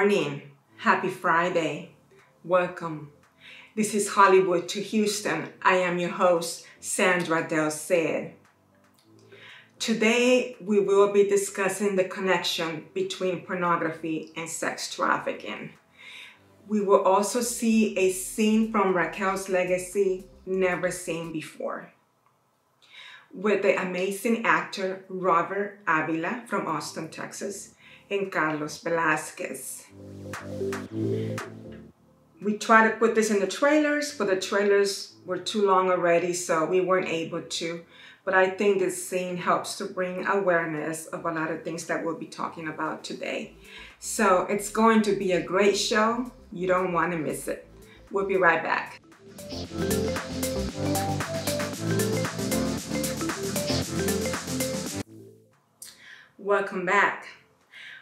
morning. Happy Friday. Welcome. This is Hollywood to Houston. I am your host, Sandra Del Cid. Today, we will be discussing the connection between pornography and sex trafficking. We will also see a scene from Raquel's legacy never seen before, with the amazing actor Robert Avila from Austin, Texas, and Carlos Velasquez. We tried to put this in the trailers, but the trailers were too long already, so we weren't able to. But I think this scene helps to bring awareness of a lot of things that we'll be talking about today. So it's going to be a great show. You don't want to miss it. We'll be right back. Welcome back.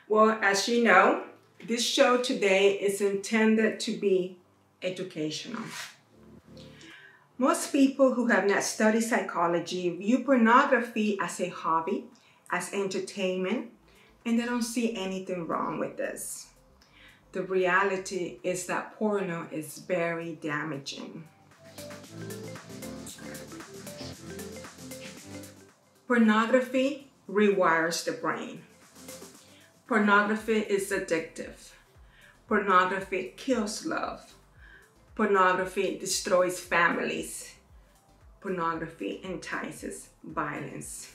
Well, as you know, this show today is intended to be educational. Most people who have not studied psychology view pornography as a hobby, as entertainment, and they don't see anything wrong with this. The reality is that porno is very damaging. Pornography rewires the brain. Pornography is addictive. Pornography kills love. Pornography destroys families. Pornography entices violence.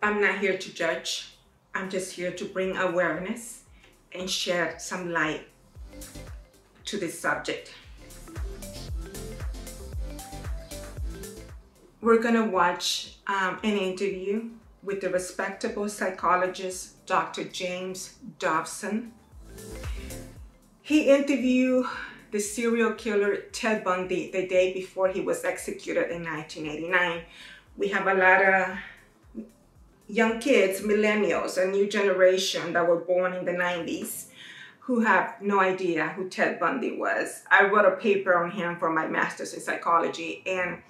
I'm not here to judge. I'm just here to bring awareness and shed some light to this subject. We're going to watch an interview with the respectable psychologist, Dr. James Dobson. He interviewed the serial killer Ted Bundy the day before he was executed in 1989. We have a lot of young kids, millennials, a new generation that were born in the 90s who have no idea who Ted Bundy was. I wrote a paper on him for my master's in psychology, and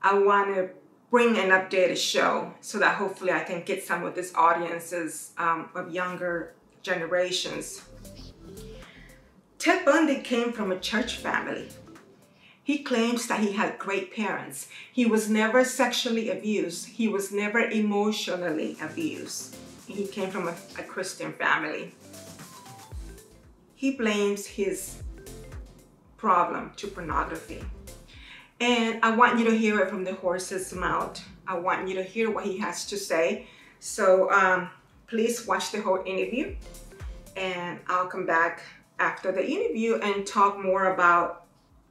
I want to bring an updated show so that hopefully I can get some of these audiences of younger generations. Ted Bundy came from a church family. He claims that he had great parents. He was never sexually abused. He was never emotionally abused. He came from a Christian family. He blames his problem to pornography. And I want you to hear it from the horse's mouth. I want you to hear what he has to say. So please watch the whole interview, and I'll come back after the interview and talk more about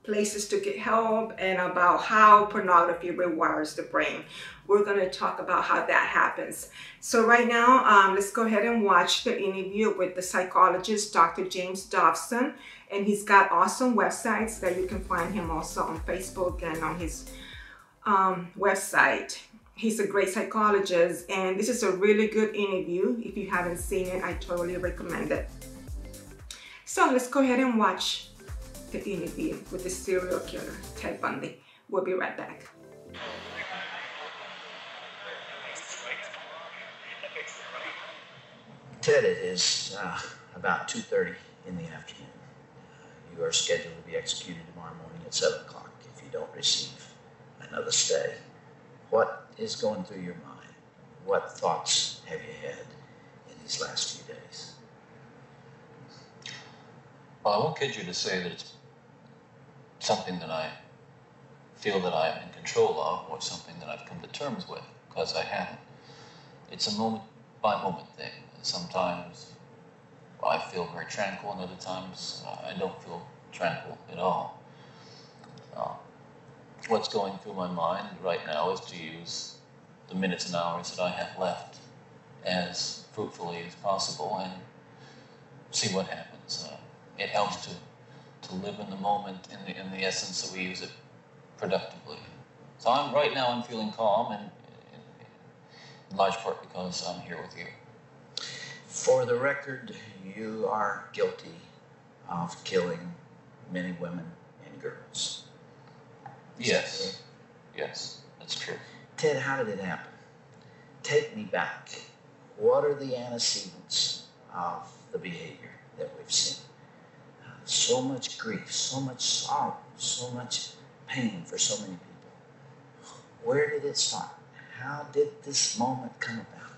places to get help and about how pornography rewires the brain. We're going to talk about how that happens. So right now, let's go ahead and watch the interview with the psychologist, Dr. James Dobson. And he's got awesome websites that you can find him also on Facebook and on his website. He's a great psychologist, and this is a really good interview. If you haven't seen it, I totally recommend it. So let's go ahead and watch the interview with the serial killer, Ted Bundy. We'll be right back. Ted, it is about 2:30 in the afternoon. You are scheduled to be executed tomorrow morning at 7 o'clock if you don't receive another stay. What is going through your mind? What thoughts have you had in these last few days? Well, I won't kid you to say that it's something that I feel that I am in control of, or something that I've come to terms with, because I haven't. It's a moment-by-moment thing. Sometimes I feel very tranquil, and other times I don't feel tranquil at all. What's going through my mind right now is to use the minutes and hours that I have left as fruitfully as possible and see what happens. It helps to live in the moment in the essence that we use it productively. So right now I'm feeling calm, and in large part because I'm here with you. For the record, you are guilty of killing many women and girls. Yes. Yes, that's true. Ted, how did it happen? Take me back. What are the antecedents of the behavior that we've seen? So much grief, so much sorrow, so much pain for so many people. Where did it start? How did this moment come about?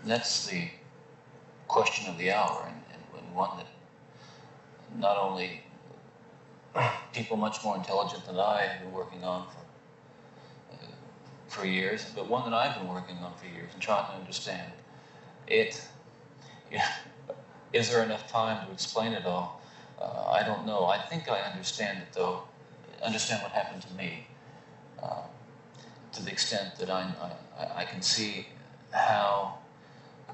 That's the question of the hour, and one that not only people much more intelligent than I have been working on for years, but one that I've been working on for years and trying to understand. Is there enough time to explain it all? I don't know. I think I understand it, though. Understand what happened to me, to the extent that I can see how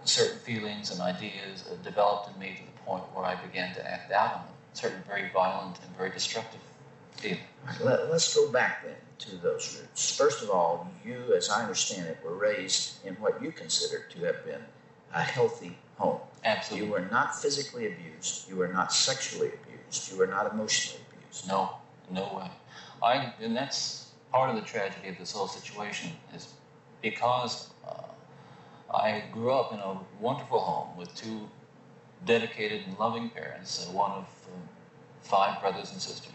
certain feelings and ideas developed in me to the point where I began to act out on them. Certain very violent and very destructive feelings. Let's go back then to those roots. First of all, you, as I understand it, were raised in what you consider to have been a healthy home. Absolutely. You were not physically abused. You were not sexually abused. You were not emotionally abused. No way. And that's part of the tragedy of this whole situation, is because I grew up in a wonderful home with two dedicated and loving parents, one of 5 brothers and sisters.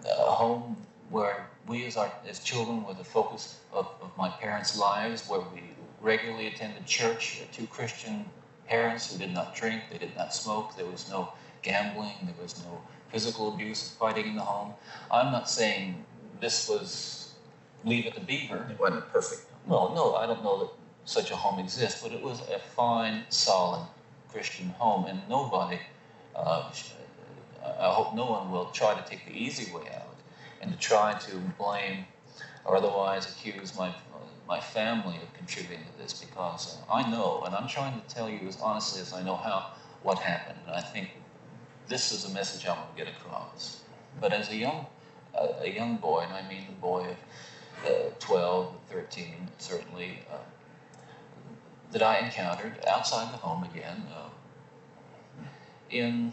A home where we as children were the focus of my parents' lives, where we regularly attended church, 2 Christian parents who did not drink, they did not smoke, there was no gambling, there was no physical abuse, fighting in the home. I'm not saying this was Leave It to Beaver. It wasn't perfect. Well, no, I don't know that such a home exists, but it was a fine, solid Christian home, and nobody, I hope no one will try to take the easy way out and to try to blame or otherwise accuse my family of contributing to this, because I know, and I'm trying to tell you as honestly as I know how, what happened. And I think this is a message I want to get across. But as a young boy, and I mean the boy of 12, 13, certainly, that I encountered outside the home again, in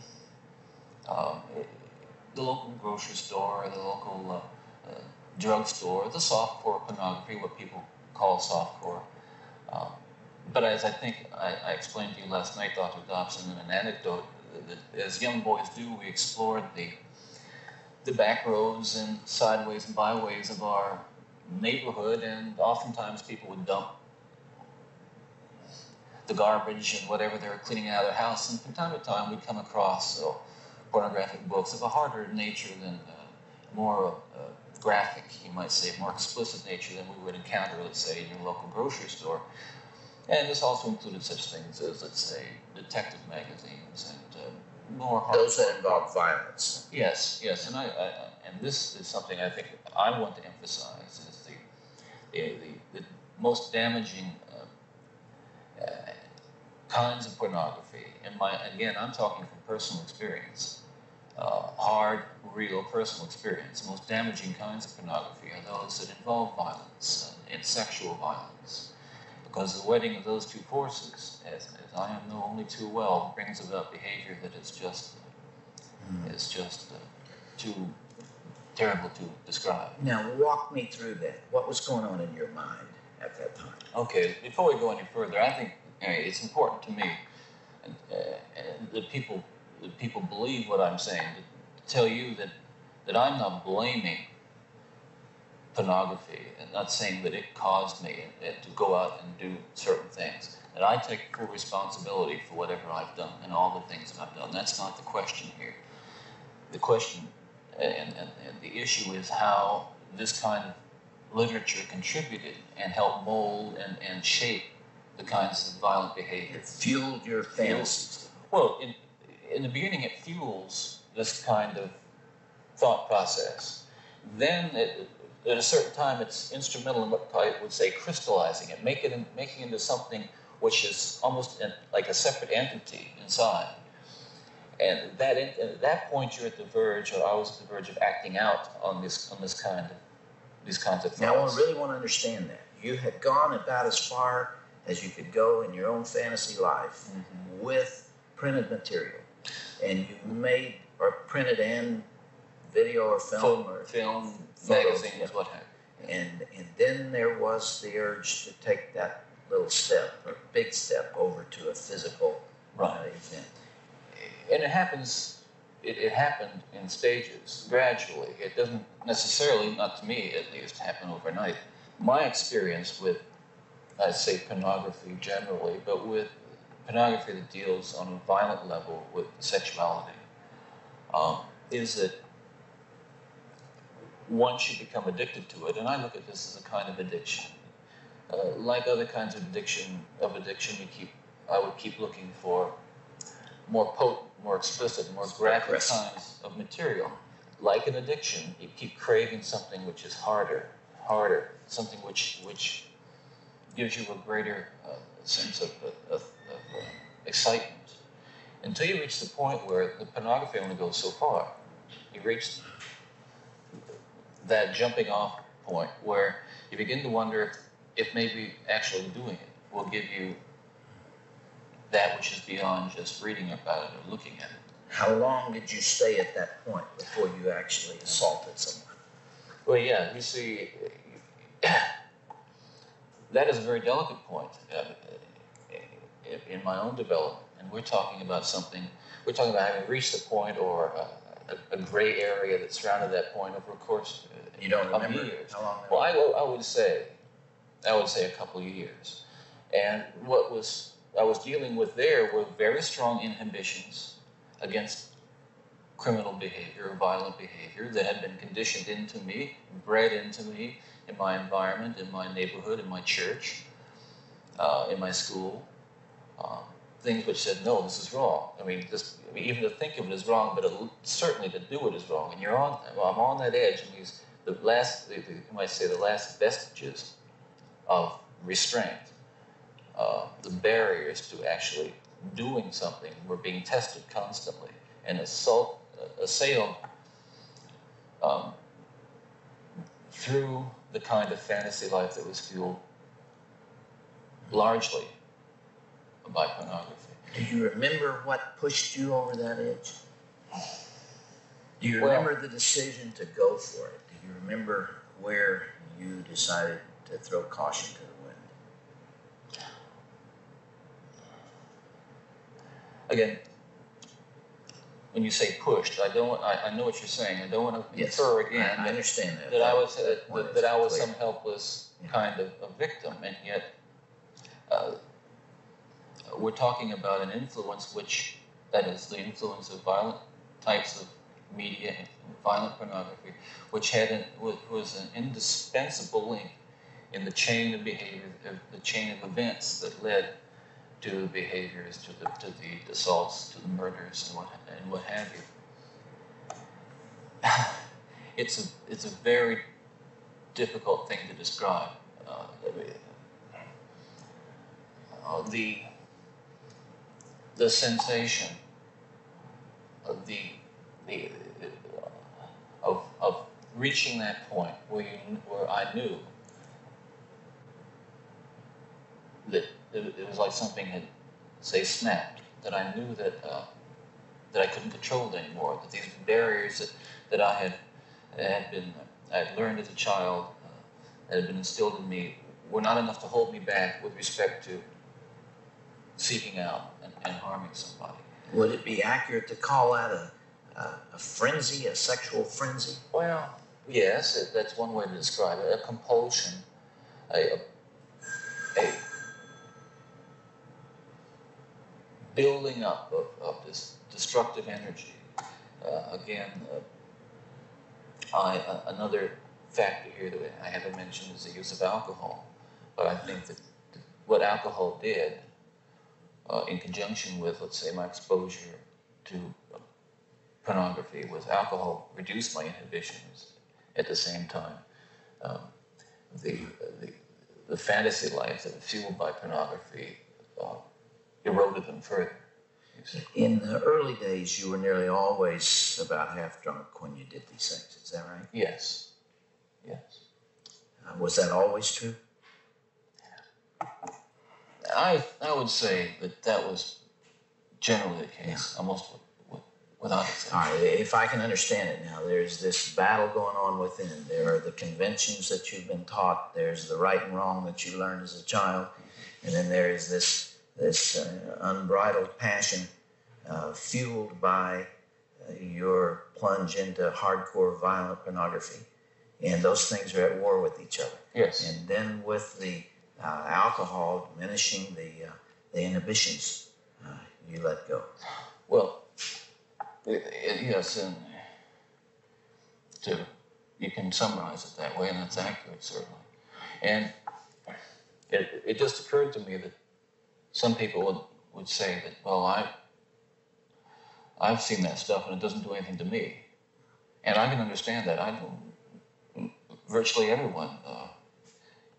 the local grocery store, the local drugstore, the softcore pornography, what people call softcore. But as I think I explained to you last night, Dr. Dobson, in an anecdote, that as young boys do, we explored the back roads and sideways and byways of our neighborhood, and oftentimes people would dump the garbage and whatever they were cleaning out of their house, and from time to time we'd come across pornographic books of a harder nature than more graphic, you might say, more explicit nature than we would encounter, let's say, in your local grocery store. And this also included such things as, let's say, detective magazines and more hard. Those that involve violence. Yes, and this is something I think I want to emphasize, is the most damaging kinds of pornography. Again, I'm talking from personal experience, hard, real personal experience. The most damaging kinds of pornography are those that involve violence and sexual violence, because the wedding of those two forces, as I know only too well, brings about behavior that is just too terrible to describe. Now, walk me through that. What was going on in your mind at that time? Okay, before we go any further, I think it's important to me that people believe what I'm saying, to tell you that I'm not blaming pornography and not saying that it caused me to go out and do certain things, that I take full responsibility for whatever I've done and all the things that I've done. That's not the question here. The question and the issue is how this kind of literature contributed and helped mold and shape the kinds of violent behavior. It fueled your fantasies. Well, in the beginning, it fuels this kind of thought process. Then, at a certain time, it's instrumental in what I would say crystallizing it, making it into something which is almost like a separate entity inside. And at that point, you're at the verge, or I was at the verge of acting out on these kinds of thoughts. Now, I really want to understand that. You had gone about as far as you could go in your own fantasy life with printed material, and you made or printed and video or film magazines, what have you. And then there was the urge to take that little step, or big step, over to a physical event. And it happens, it happened in stages, gradually. It doesn't necessarily, not to me at least, happen overnight. My experience with, I'd say, pornography generally, but with pornography that deals on a violent level with sexuality, is that once you become addicted to it, and I look at this as a kind of addiction, like other kinds of addiction, I would keep looking for more potent, more explicit, more graphic kinds of material. Like an addiction, you keep craving something which is harder, something which gives you a greater sense of excitement, until you reach the point where the pornography only goes so far. You reach that jumping off point where you begin to wonder if maybe actually doing it will give you that which is beyond just reading about it or looking at it. How long did you stay at that point before you actually assaulted someone? Well, yeah, you see, that is a very delicate point in my own development. And we're talking about having reached the point, or a gray area that surrounded that point over a course you don't of remember years. How long? Well, I would say a couple of years. And what I was dealing with there were very strong inhibitions against criminal behavior or violent behavior that had been conditioned into me, bred into me in my environment, in my neighborhood, in my church, in my school. Things which said, no, this is wrong. Even to think of it is wrong, but certainly to do it is wrong. And I'm on that edge, and the last vestiges of restraint, the barriers to actually doing something were being tested constantly and assailed through the kind of fantasy life that was fueled largely by pornography. Do you remember what pushed you over that edge? Do you remember the decision to go for it? Do you remember where you decided to throw caution to the wind? Again, when you say pushed, I know what you're saying. I don't want to infer again. I understand that. That I was some helpless kind of a victim, and yet we're talking about an influence that is the influence of violent types of media and violent pornography, which was an indispensable link in the chain of behavior, the chain of events that led to the behaviors, to the assaults, to the murders, and what have you. It's a very difficult thing to describe. The sensation of of reaching that point where I knew that it was like something had, say, snapped. That I knew that I couldn't control it anymore. That these barriers that I had learned as a child, that had been instilled in me, were not enough to hold me back with respect to seeking out and harming somebody. Would it be accurate to call that a frenzy, a sexual frenzy? Well, yes, that's one way to describe it. A compulsion, a building up of this destructive energy. Another factor here that I haven't mentioned is the use of alcohol. But I think that what alcohol did, in conjunction with, let's say, my exposure to pornography, was alcohol reduced my inhibitions. At the same time, the fantasy life that was fueled by pornography eroded them further. In the early days, you were nearly always about half drunk when you did these things. Is that right? Yes. Was that always true? I would say that was generally the case. Almost without exception. All right, if I can understand it now, there's this battle going on within. There are the conventions that you've been taught. There's the right and wrong that you learned as a child. And then there is this unbridled passion fueled by your plunge into hardcore violent pornography. And those things are at war with each other. Yes. And then with the alcohol diminishing the inhibitions, you let go. Well, yes, and you can summarize it that way, and that's accurate, certainly. And it just occurred to me that some people would say that, well, I've seen that stuff and it doesn't do anything to me. And I can understand that. Virtually everyone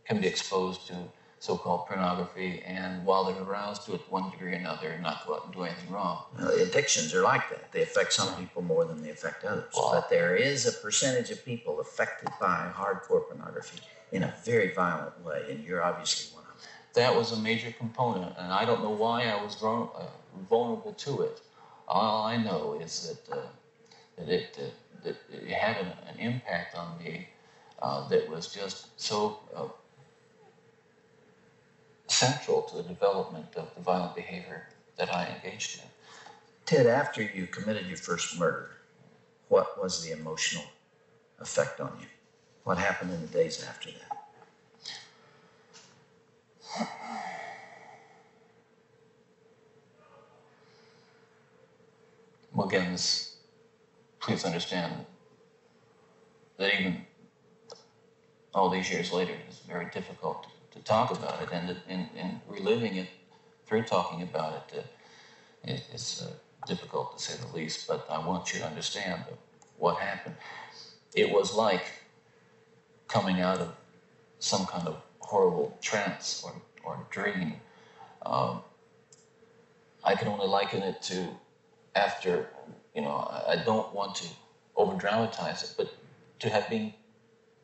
can be exposed to so-called pornography, and while they're aroused to it to one degree or another, not go out and do anything wrong. Addictions are like that. They affect some people more than they affect others. Well, but there is a percentage of people affected by hardcore pornography in a very violent way, and you're obviously one of them. That was a major component, and I don't know why I was vulnerable to it. All I know is that it had an impact on me that was just so central to the development of the violent behavior that I engaged in. Ted, after you committed your first murder, what was the emotional effect on you? What happened in the days after that? Well, again, please understand that even all these years later, it's very difficult to talk about it, and in reliving it through talking about it, it's difficult to say the least, but I want you to understand what happened. It was like coming out of some kind of horrible trance or dream. I can only liken it to after, I don't want to over-dramatize it, but to have been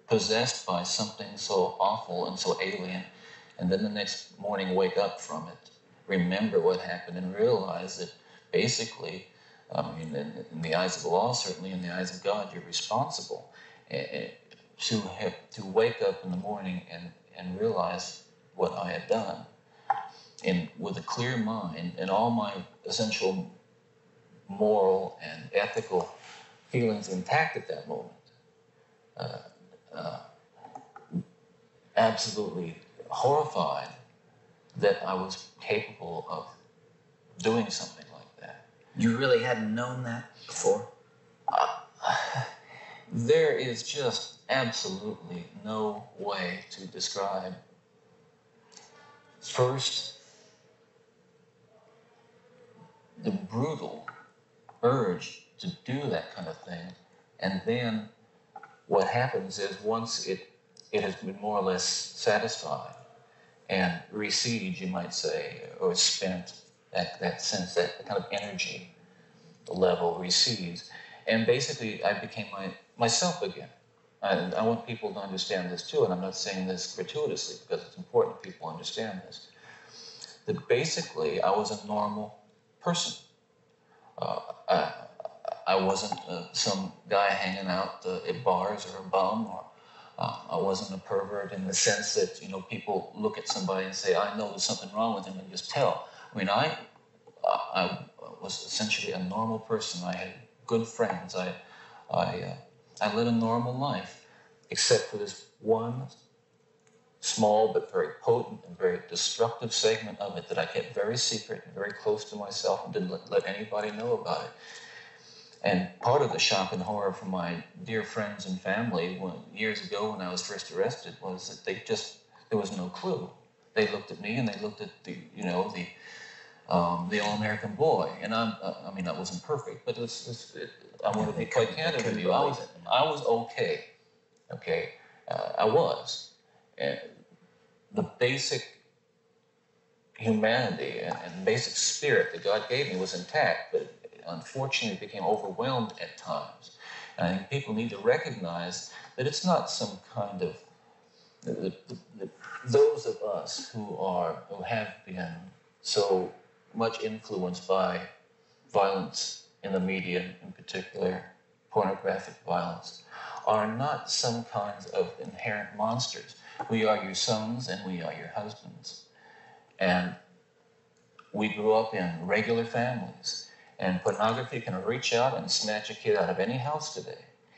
possessed by something so awful and so alien, and then the next morning wake up from it, remember what happened, and realize that basically, in the eyes of the law, certainly in the eyes of God, you're responsible to wake up in the morning and realize what I had done, and with a clear mind and all my essential moral and ethical feelings intact at that moment. Absolutely horrified that I was capable of doing something like that. You really hadn't known that before? There is just absolutely no way to describe, first, the brutal urge to do that kind of thing, and then what happens is once it has been more or less satisfied and recedes, you might say, or spent, that sense, that kind of energy level recedes, and basically I became myself again. And I want people to understand this too, and I'm not saying this gratuitously because it's important people understand this, that basically I was a normal person. I wasn't some guy hanging out at bars or a bum, or I wasn't a pervert in the sense that, people look at somebody and say, I know there's something wrong with him, and just tell. I mean, I was essentially a normal person. I had good friends. I led a normal life, except for this one small but very potent and very destructive segment of it that I kept very secret and very close to myself and didn't let anybody know about it. And part of the shock and horror for my dear friends and family years ago when I was first arrested was that there was no clue. They looked at me and they looked at the all-American boy. And I wasn't perfect, but I want to be quite candid with you. I was okay. Okay, I was. And the basic humanity and basic spirit that God gave me was intact, but unfortunately became overwhelmed at times. And I think people need to recognize that it's not some kind of those of us who have been so much influenced by violence in the media, in particular pornographic violence, are not some kinds of inherent monsters. We are your sons and we are your husbands. And we grew up in regular families. And pornography can reach out and snatch a kid out of any house today.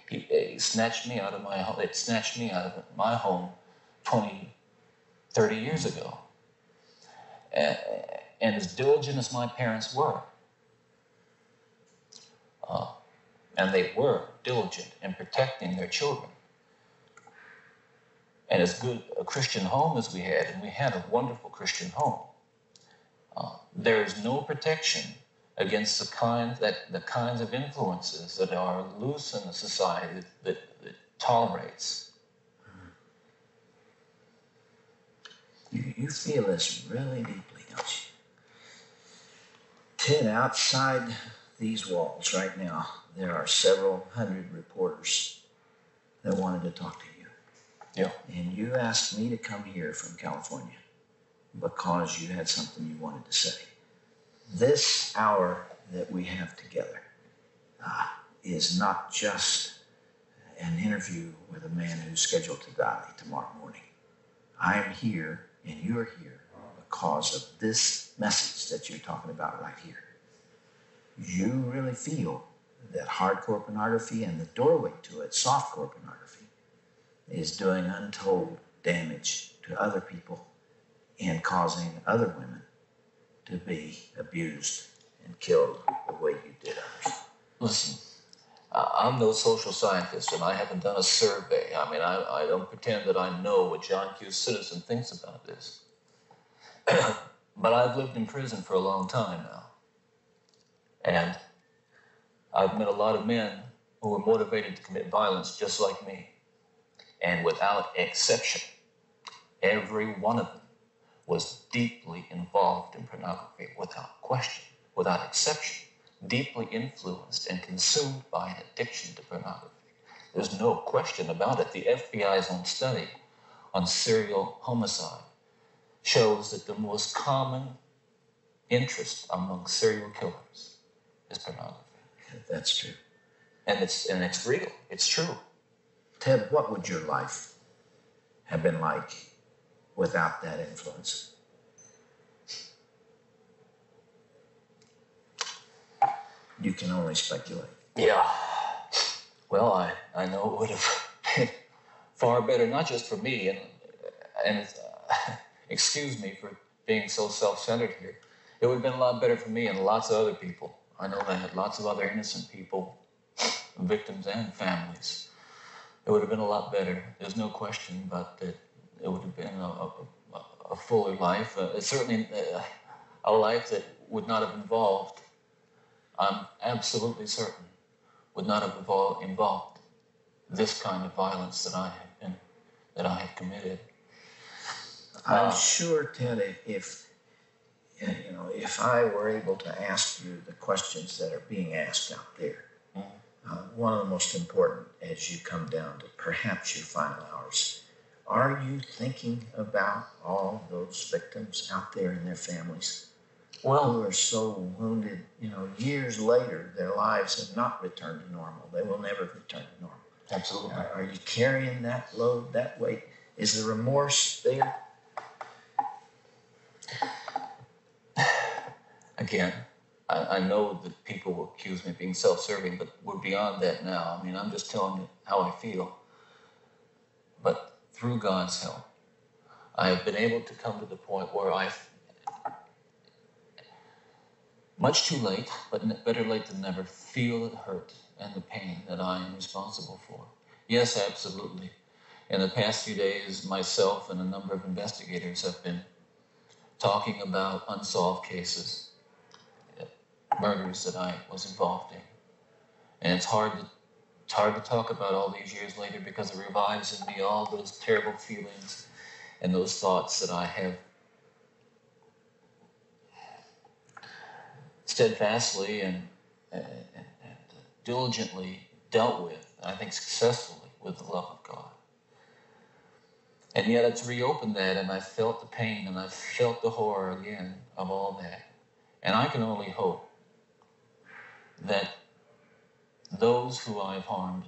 He snatched me out of my home. It snatched me out of my home 20, 30 years ago. And as diligent as my parents were, and they were diligent in protecting their children, and as good a Christian home as we had, and we had a wonderful Christian home, there is no protection against the kinds of influences that are loose in a society that tolerates. You feel this really deeply, don't you? Ted, outside these walls right now, there are several hundred reporters that wanted to talk to you. Yeah. And you asked me to come here from California because you had something you wanted to say. This hour that we have together is not just an interview with a man who's scheduled to die tomorrow morning. I am here and you're here because of this message that you're talking about right here. You really feel that hardcore pornography and the doorway to it, softcore pornography, is doing untold damage to other people and causing other women to be abused and killed the way you did others. Listen, I'm no social scientist, and I haven't done a survey. I mean, I don't pretend that I know what John Q. Citizen thinks about this. But I've lived in prison for a long time now. And I've met a lot of men who were motivated to commit violence just like me. And without exception, every one of them was deeply involved in pornography, without question, without exception, deeply influenced and consumed by an addiction to pornography. There's no question about it. The FBI's own study on serial homicide shows that the most common interest among serial killers is pornography. That's true. And it's real. It's true. Ted, what would your life have been like without that influence? You can only speculate. Yeah. Well, I know it would have been far better, not just for me, and excuse me for being so self-centered here. It would have been a lot better for me and lots of other people. I know that lots of other innocent people, victims and families. It would have been a lot better. There's no question, but it would have been a fuller life. Certainly a life that would not have involved, I'm absolutely certain, would not have involved this kind of violence that I have committed. I'm sure, Ted, if I were able to ask you the questions that are being asked out there, one of the most important as you come down to perhaps your final hours, are you thinking about all those victims out there and their families who are so wounded, years later, their lives have not returned to normal. They will never return to normal. Absolutely. Are you carrying that load, that weight? Is the remorse there? Again, I know that people will accuse me of being self-serving, but we're beyond that now. I mean, I'm just telling you how I feel. But through God's help, I have been able to come to the point where much too late, but better late than never, feel the hurt and the pain that I am responsible for. Yes, absolutely. In the past few days, myself and a number of investigators have been talking about unsolved cases, murders that I was involved in. And it's hard to talk about all these years later because it revives in me all those terrible feelings and those thoughts that I have steadfastly and diligently dealt with, and I think successfully, with the love of God. And yet it's reopened that, and I felt the pain, and I felt the horror again of all that. And I can only hope that those who I've harmed,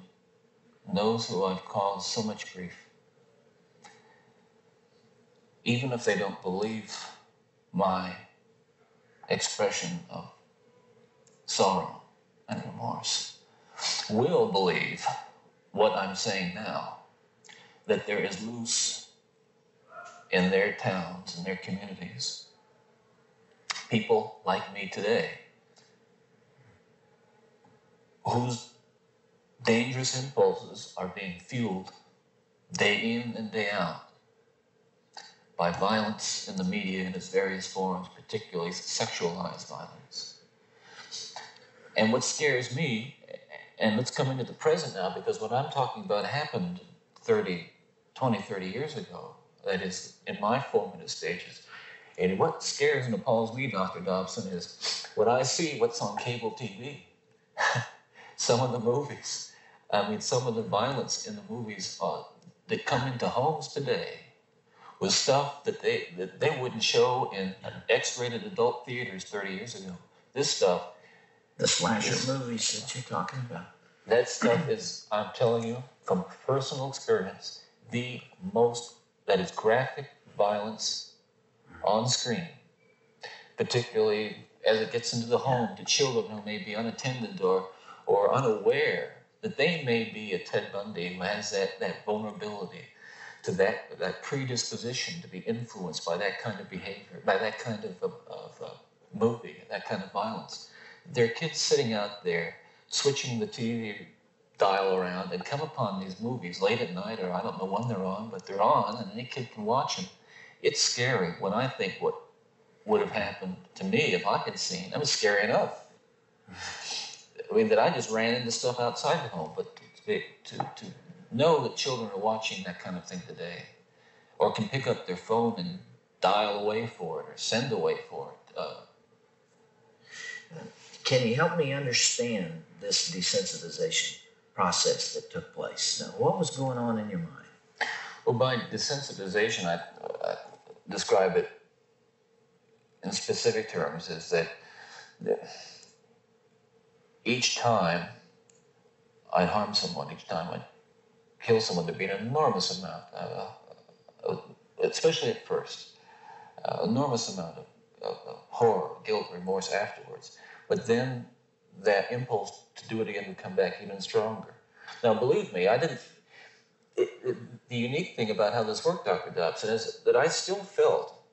those who I've caused so much grief, even if they don't believe my expression of sorrow and remorse, will believe what I'm saying now, that there is loose in their towns and their communities people like me today whose dangerous impulses are being fueled day in and day out by violence in the media in its various forms, particularly sexualized violence. And what scares me, and let's come into the present now, because what I'm talking about happened 20, 30 years ago, that is, in my formative stages. And what scares and appalls me, Dr. Dobson, is when I see what's on cable TV, some of the movies, some of the violence in the movies that come into homes today was stuff that they wouldn't show in X-rated adult theaters 30 years ago. This stuff... The slasher movies that you're talking about. That stuff is, I'm telling you, from personal experience, the most, that is graphic violence on screen, particularly as it gets into the home to children who may be unattended or unaware that they may be a Ted Bundy who has that vulnerability to that predisposition to be influenced by that kind of behavior, by that kind of movie, that kind of violence. There are kids sitting out there switching the TV dial around and come upon these movies late at night, or I don't know when they're on, but they're on and any kid can watch them. It's scary when I think what would have happened to me if I had seen. It was scary enough. I mean, that I just ran into stuff outside the home, but to know that children are watching that kind of thing today, or can pick up their phone and dial away for it or send away for it. Can you help me understand this desensitization process that took place? Now, what was going on in your mind? Well, by desensitization, I describe it in specific terms as that each time I'd harm someone, each time I'd kill someone, there'd be an enormous amount, especially at first, enormous amount of horror, guilt, remorse afterwards. But then that impulse to do it again would come back even stronger. Now, believe me, the unique thing about how this worked, Dr. Dobson, is that I still felt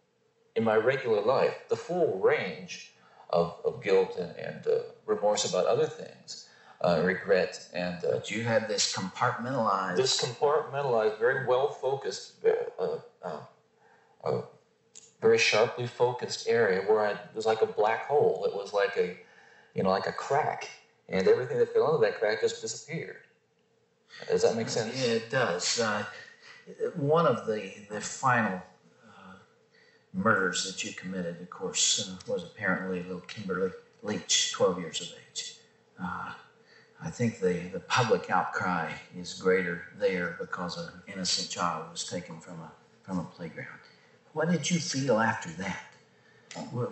in my regular life the full range of guilt and remorse about other things, regret. But you had this compartmentalized... very well-focused, very sharply focused area where it was like a black hole. It was like a crack, and everything that fell into that crack just disappeared. Does that make sense? Yeah, it does. One of the final murders that you committed, of course, was apparently little Kimberly Leach, 12 years of age. I think the public outcry is greater there because an innocent child was taken from a playground. What did you feel after that? Were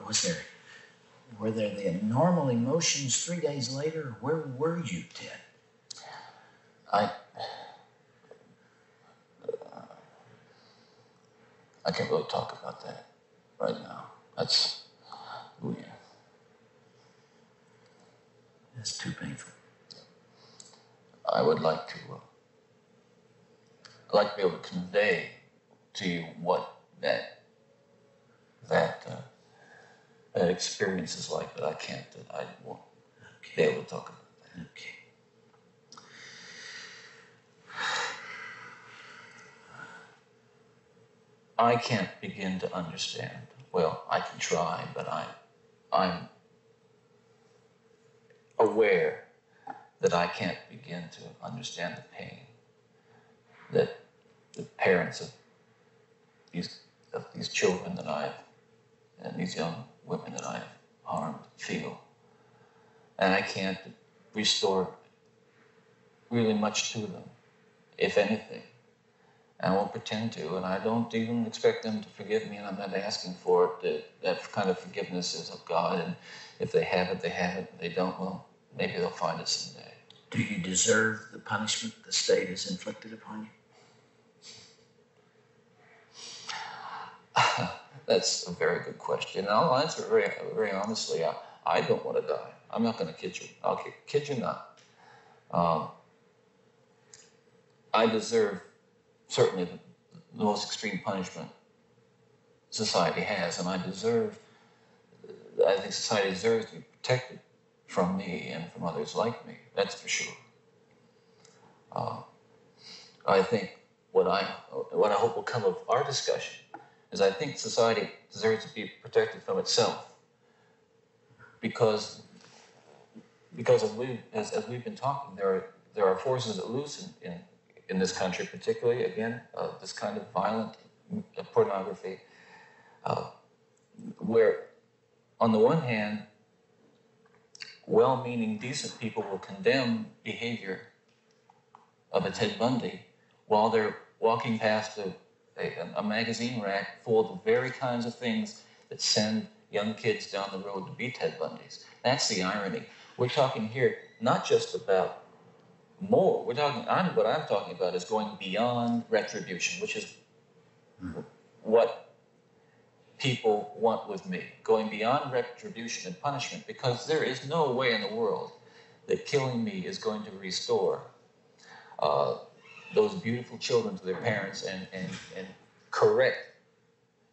there the normal emotions 3 days later? Where were you, Ted? I can't really talk about that right now. That's That's too painful. I would like to be able to convey to you what that experience is like, but I can't. I won't be able to talk about that. Okay. I can't begin to understand. Well, I can try, but I'm aware that I can't begin to understand the pain that the parents of these children and these young women that I've harmed feel. And I can't restore really much to them, if anything. And I won't pretend to, and I don't even expect them to forgive me, and I'm not asking for it. That kind of forgiveness is of God, and if they have it, they have it. If they don't, well, maybe they'll find it someday. Do you deserve the punishment the state has inflicted upon you? That's a very good question. And I'll answer it very honestly. I don't want to die. I'm not going to kid you. I'll kid you not. I deserve certainly the most extreme punishment society has, and I think society deserves to be protected from me and from others like me. That's for sure. I think what I hope will come of our discussion is I think society deserves to be protected from itself, because as we've been talking, there are forces at loose in this country, particularly again this kind of violent pornography, where on the one hand, well-meaning, decent people will condemn behavior of a Ted Bundy while they're walking past a magazine rack full of the very kinds of things that send young kids down the road to be Ted Bundys. That's the irony. We're talking here not just about more. What I'm talking about is going beyond retribution, which is what people want with me. Going beyond retribution and punishment, because there is no way in the world that killing me is going to restore those beautiful children to their parents and correct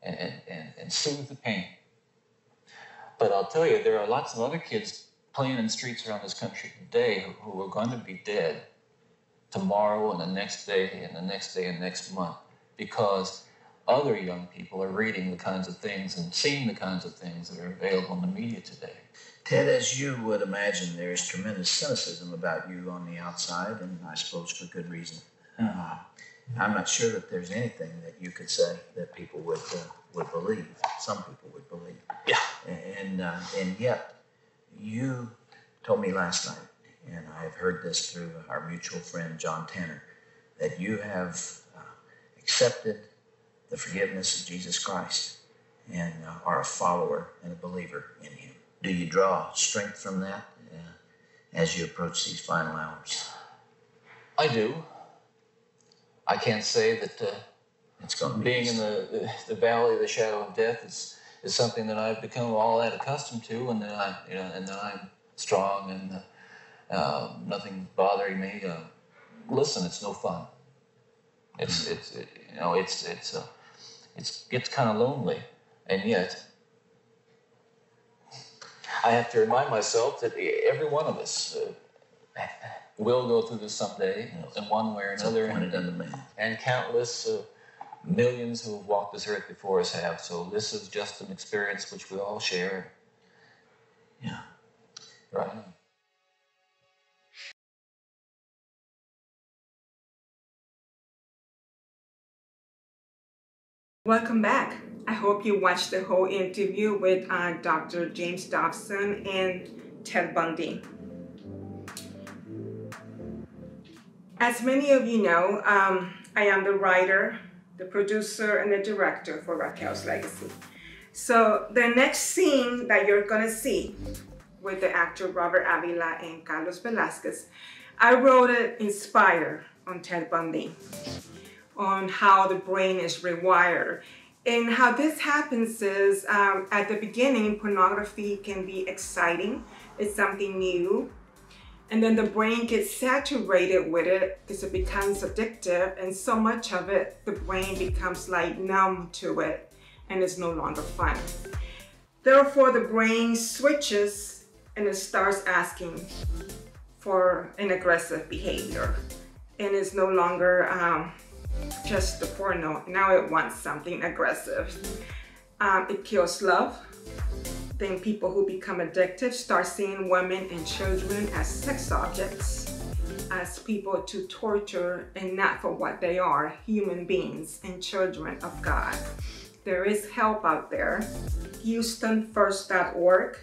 and soothe the pain. But I'll tell you, there are lots of other kids playing in the streets around this country today who are going to be dead tomorrow and the next day and the next day and next month, because other young people are reading the kinds of things and seeing the kinds of things that are available in the media today. Ted, as you would imagine, there is tremendous cynicism about you on the outside, and I suppose for good reason. I'm not sure that there's anything that you could say that people would believe. Some people would believe. Yeah. And yet, you told me last night, and I have heard this through our mutual friend John Tanner, that you have accepted the forgiveness of Jesus Christ and are a follower and a believer in Him. Do you draw strength from that as you approach these final hours? I do. I can't say that It's going to be being easy. in the valley of the shadow of death is something that I've become all that accustomed to, and that I'm strong and nothing bothering me. Listen, it's no fun. It gets kind of lonely, and yet I have to remind myself that every one of us will go through this someday, in one way or another, and countless millions who have walked this earth before us have. So this is just an experience which we all share. Yeah. Right. Welcome back. I hope you watched the whole interview with Dr. James Dobson and Ted Bundy. As many of you know, I am the writer, the producer, and the director for Raquel's Legacy. So the next scene that you're gonna see with the actor Robert Avila and Carlos Velasquez, I wrote it inspired on Ted Bundy, on how the brain is rewired. And how this happens is, at the beginning, pornography can be exciting. It's something new. And then the brain gets saturated with it because it becomes addictive, and so much of it, the brain becomes like numb to it, and it's no longer fun. Therefore, the brain switches and it starts asking for an aggressive behavior. And it's no longer just the porno. Now it wants something aggressive. It kills love. Then people who become addicted start seeing women and children as sex objects, as people to torture, and not for what they are, human beings and children of God. There is help out there. HoustonFirst.org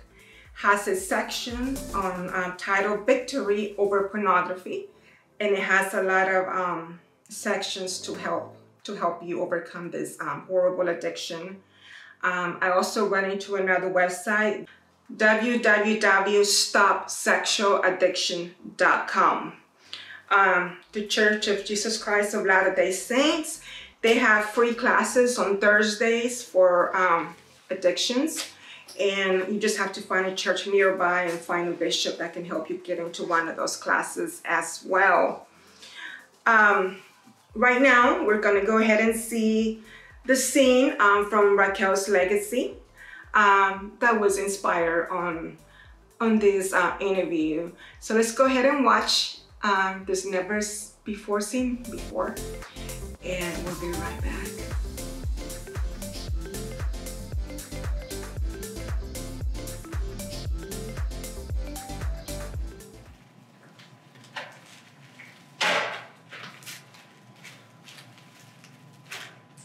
has a section on titled Victory Over Pornography, and it has a lot of sections to help you overcome this horrible addiction. I also run into another website, www.stopsexualaddiction.com. The Church of Jesus Christ of Latter-day Saints, they have free classes on Thursdays for addictions, and you just have to find a church nearby and find a bishop that can help you get into one of those classes as well. Right now, we're going to go ahead and see the scene from Raquel's legacy that was inspired on this interview. So let's go ahead and watch this never before seen before, and we'll be right back.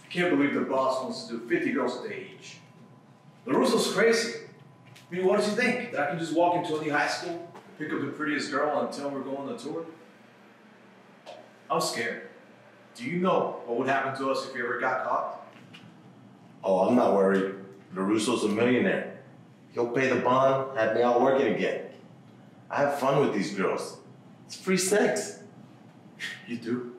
I can't believe the boss wants to do 50 girls a day each. LaRusso's crazy. I mean, what does he think? That I can just walk into any high school, pick up the prettiest girl, and tell her we're going on a tour? I'm scared. Do you know what would happen to us if we ever got caught? Oh, I'm not worried. LaRusso's a millionaire. He'll pay the bond, have me out working again. I have fun with these girls. It's free sex. You do?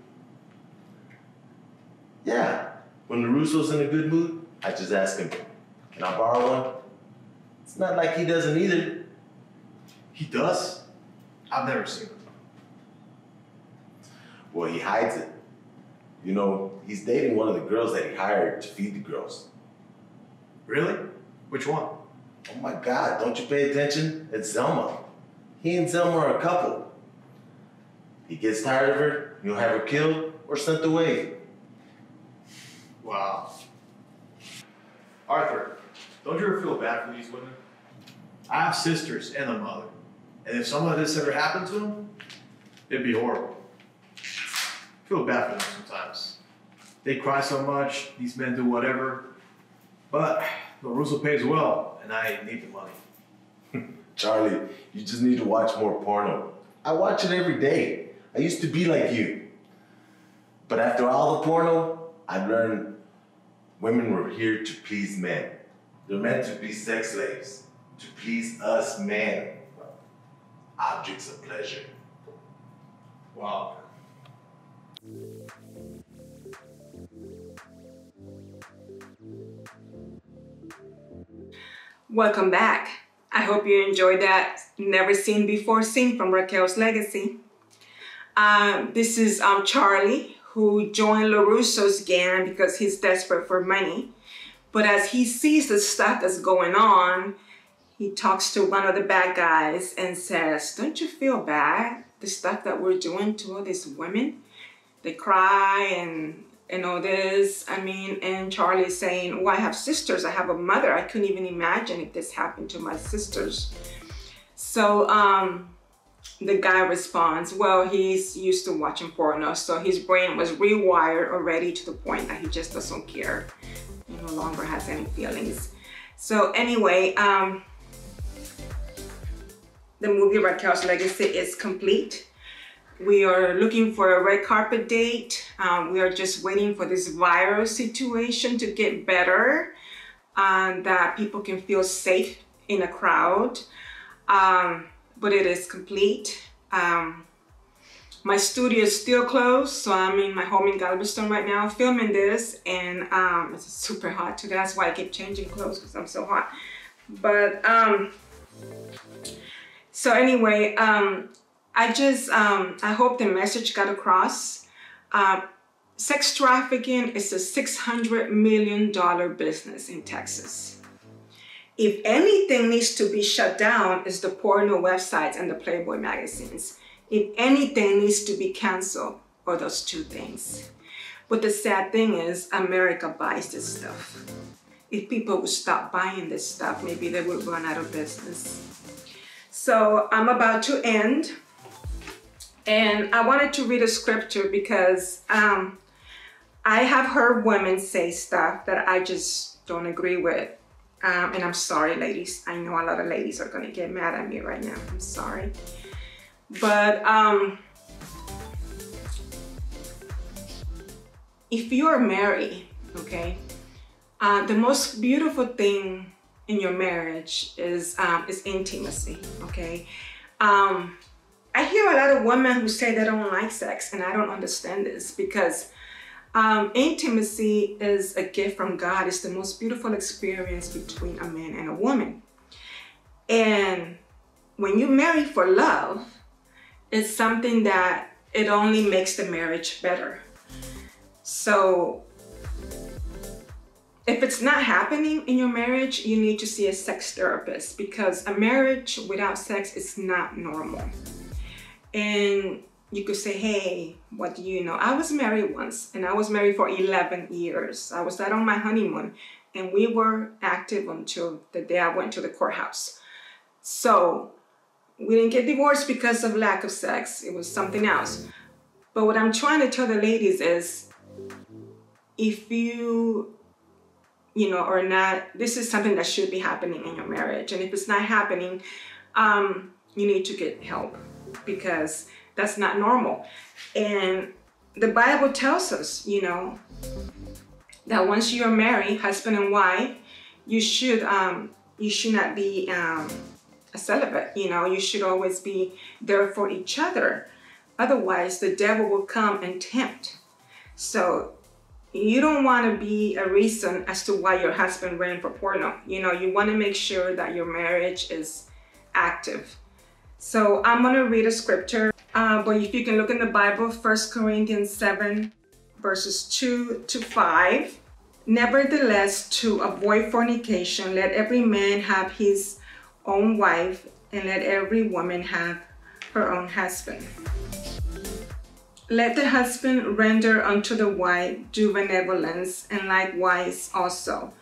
Yeah. When LaRusso's in a good mood, I just ask him, can I borrow one? It's not like he doesn't either. He does? I've never seen him. Well, he hides it. You know, he's dating one of the girls that he hired to feed the girls. Really? Which one? Oh my God, don't you pay attention? It's Zelma. He and Zelma are a couple. He gets tired of her, he'll have her killed or sent away. Wow. Arthur, don't you ever feel bad for these women? I have sisters and a mother. And if some of this ever happened to them, it'd be horrible. I feel bad for them sometimes. They cry so much, these men do whatever. But LaRusso pays well, and I need the money. Charlie, you just need to watch more porno. I watch it every day. I used to be like you. But after all the porno, I've learned women were here to please men. They're meant to be sex slaves, to please us men. Objects of pleasure. Wow. Welcome back. I hope you enjoyed that never seen before scene from Raquel's legacy. This is Charlie, who joined LaRusso's gang because he's desperate for money. But as he sees the stuff that's going on, he talks to one of the bad guys and says, don't you feel bad? The stuff that we're doing to all these women? They cry and all this. I mean, and Charlie's saying, well, I have sisters, I have a mother. I couldn't even imagine if this happened to my sisters. So the guy responds, well, he's used to watching porno, so his brain was rewired already to the point that he just doesn't care. He no longer has any feelings. So anyway, the movie Raquel's Legacy is complete. We are looking for a red carpet date. We are just waiting for this virus situation to get better, that people can feel safe in a crowd. But it is complete. My studio is still closed, so I'm in my home in Galveston right now filming this, and it's super hot today. That's why I keep changing clothes, because I'm so hot. But so anyway, I hope the message got across. Sex trafficking is a $600 million business in Texas. If anything needs to be shut down, it's the porno websites and the Playboy magazines. If anything needs to be canceled, or those two things. But the sad thing is, America buys this stuff. If people would stop buying this stuff, maybe they would run out of business. So I'm about to end. And I wanted to read a scripture because I have heard women say stuff that I just don't agree with. And I'm sorry, ladies. I know a lot of ladies are gonna get mad at me right now. I'm sorry. But if you are married, okay, the most beautiful thing in your marriage is intimacy, okay? I hear a lot of women who say they don't like sex, and I don't understand this, because intimacy is a gift from God. It's the most beautiful experience between a man and a woman. And when you marry for love, it's something that it only makes the marriage better. So if it's not happening in your marriage, you need to see a sex therapist, because a marriage without sex is not normal. And you could say, hey, what do you know? I was married once, and I was married for 11 years. I was out on my honeymoon, and we were active until the day I went to the courthouse. So we didn't get divorced because of lack of sex. It was something else. But what I'm trying to tell the ladies is, if you or not, this is something that should be happening in your marriage. And if it's not happening, you need to get help, because that's not normal. And the Bible tells us, that once you're married, husband and wife, you should not be a celibate. You should always be there for each other. Otherwise, the devil will come and tempt. So you don't want to be a reason as to why your husband ran for porno. You want to make sure that your marriage is active. So I'm going to read a scripture, but if you can look in the Bible, 1 Corinthians 7, verses 2 to 5. Nevertheless, to avoid fornication, let every man have his own wife, and let every woman have her own husband. Let the husband render unto the wife due benevolence, and likewise also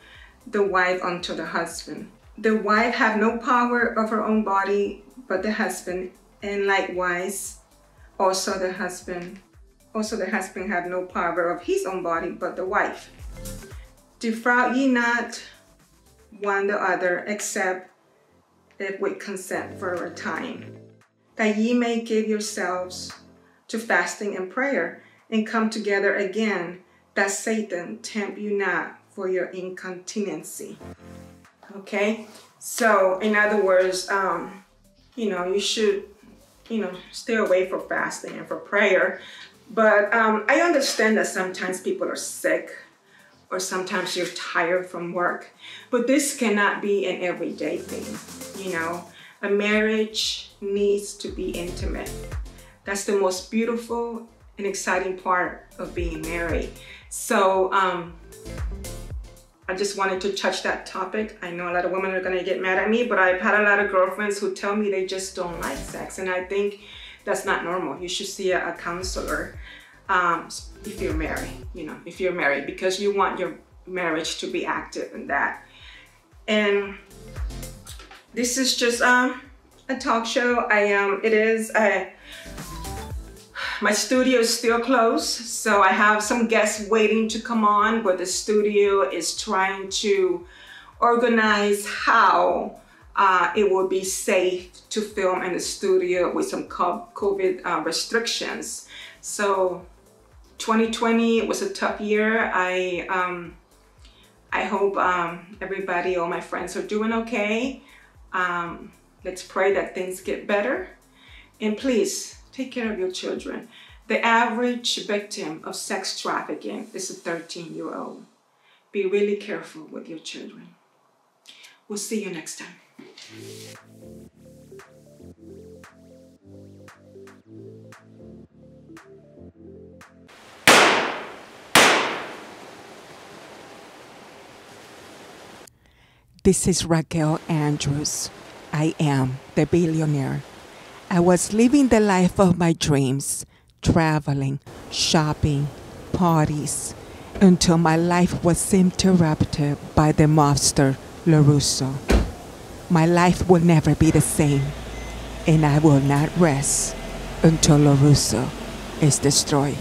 the wife unto the husband. The wife have no power of her own body, but the husband, and likewise also the husband. Also the husband have no power of his own body, but the wife. Defraud ye not one the other, except if with consent for a time, that ye may give yourselves to fasting and prayer, and come together again, that Satan tempt you not for your incontinency. Okay, so in other words, you should, stay away from fasting and for prayer. But I understand that sometimes people are sick, or sometimes you're tired from work, but this cannot be an everyday thing. A marriage needs to be intimate. That's the most beautiful and exciting part of being married. So I just wanted to touch that topic. I know a lot of women are gonna get mad at me, but I've had a lot of girlfriends who tell me they just don't like sex. And I think that's not normal. You should see a counselor if you're married, because you want your marriage to be active in that. And this is just a talk show. My studio is still closed, so I have some guests waiting to come on, but the studio is trying to organize how it will be safe to film in the studio with some COVID restrictions. So 2020 was a tough year. I hope everybody, all my friends, are doing okay. Let's pray that things get better. And please, take care of your children. The average victim of sex trafficking is a 13-year-old. Be really careful with your children. We'll see you next time. This is Raquel Andrews. I am the billionaire. I was living the life of my dreams, traveling, shopping, parties, until my life was interrupted by the mobster LaRusso. My life will never be the same, and I will not rest until LaRusso is destroyed.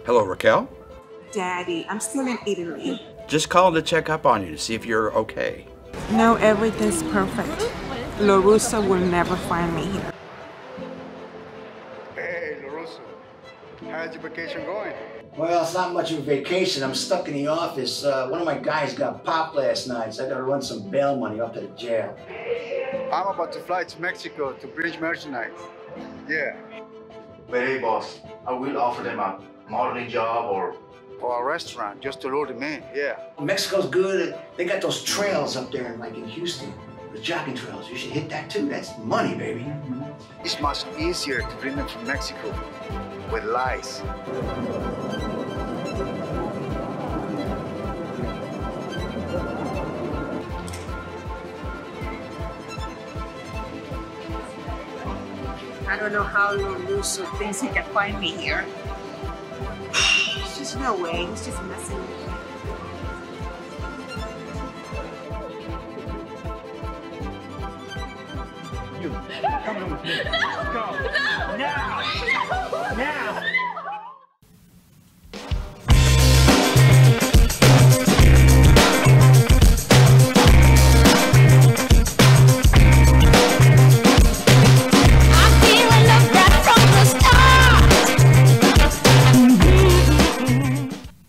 Hello, Raquel? Daddy, I'm still in Italy. Just calling to check up on you to see if you're okay. No, everything's perfect. LaRusso will never find me here. Hey, LaRusso. How's your vacation going? Well, it's not much of a vacation. I'm stuck in the office. One of my guys got popped last night, so I gotta run some bail money up to the jail. I'm about to fly to Mexico to bridge merchandise. Yeah. But hey, boss, I will offer them a modeling job or a restaurant, just to lure them in, yeah. Mexico's good. They got those trails up there, like in Houston. The jogging trails. You should hit that too. That's money, baby. It's much easier to bring them from Mexico with lies. I don't know how LaRusso thinks he can find me here. There's just no way. He's just messing with me. You, come in with me. Go. No. Now. Now.